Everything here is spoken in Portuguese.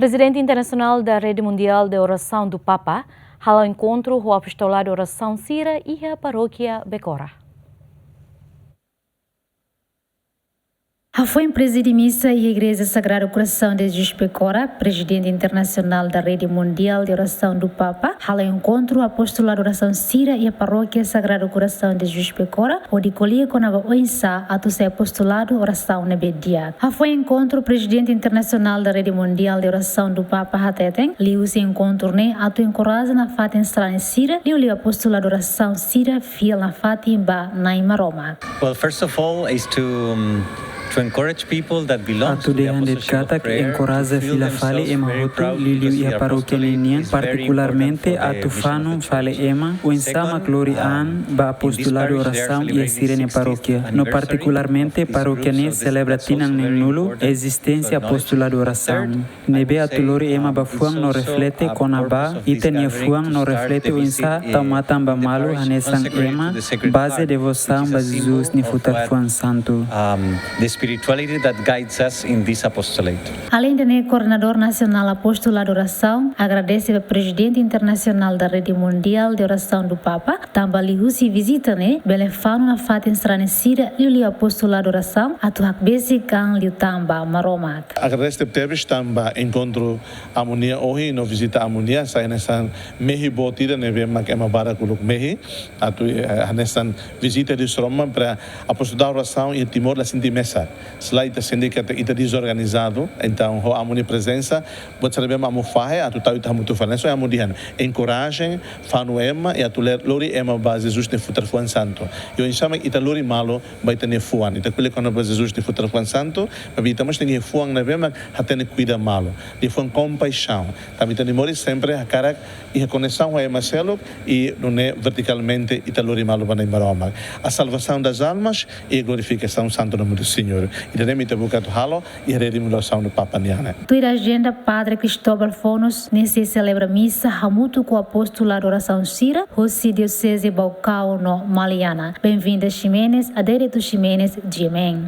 Presidente internacional da Rede Mundial de Oração do Papa, ao encontro o apostolado de oração Sira e a paróquia Becora. Foi preside missa e Igreja Sagrado Coração de Jesus Becora, presidente internacional da Rede Mundial de Oração do Papa, ao encontro o apostolado de oração Sira e a paróquia Sagrado Coração de Jesus Becora, onde colhia com a oinsa a tu apostolado oração nebedia. Foi encontro o presidente internacional da Rede Mundial de Oração do Papa Hateten, liu se encontro ne a tu encoraja na fatin strane Sira, liu apostolado oração Sira fiel na fatin ba naima Roma. Well, first of all is to encourage people that belong to the apostoleship of prayer encoraja to feel fila fale themselves ema very hotu proud liliu because ia the paróquia apostolate ninian is very particularmente important for a the tufano mission of the fale church. ema o insama Second, glori an ba apostolado in this parish oração they are e a sirene celebrating paróquia 60th no anniversary particularmente of this paróquia group, ne so celebra that's also tinan very nulo important existência to apostolado oração Third, nebe I a would say, tulori ema ba it's fuang no also reflete a con aba purpose of this itania gathering fuang to no start reflete the o insa visit taumatan ba in the malu parish hanesan consecrated ema to the Sacred base Heart, devoção which is ba a Jesus symbol ni of futar what, fuan santo. The spirituality that guides us in this apostolate. Além de coordenador nacional apostolado de oração, agradece ao presidente internacional da Rede Mundial de Oração do Papa, também liu se visita belefano na fatin strane Sira e o apostolado de oração, a tu hakbesi kan liu tamba maromat. Agradece teves tamba encontro amonia hoje no visita amonia sai nesan mehi botida neve mak ema bara kuluk mehi atu nesan visita de Roma para apostolado de oração e Timor Leste de mesa. Slide sindicato ita desorganizado, então ho amonia presença, pode saber mamu fahe atu tau ita muito falar, só amodian. Encoragem, fanu ema e atu lori ema base Jesus ne futar fuan santo. Eu insama ita lori malo vai ter fuan. Ita kule quando base Jesus ne futar fuan santo, mas ita mas tem fuan na vema hatene cuida malo. De fuan compaixão. Também tem mori sempre a cara e a conexão é Marcelo e não é verticalmente ita lori malo para Roma. A salvação das almas e a glorificação santo nome do Senhor. E teremos ita bucato halo e a redimulação do Papa Niana. Tua agenda Padre Cristóbal Fonos nesse celebra missa hamuto com o apostolado oração Sira, Rossi Diocese Baucau no Maliana. Bem-vinda Ximenes, Adérito Ximenes, Diemen.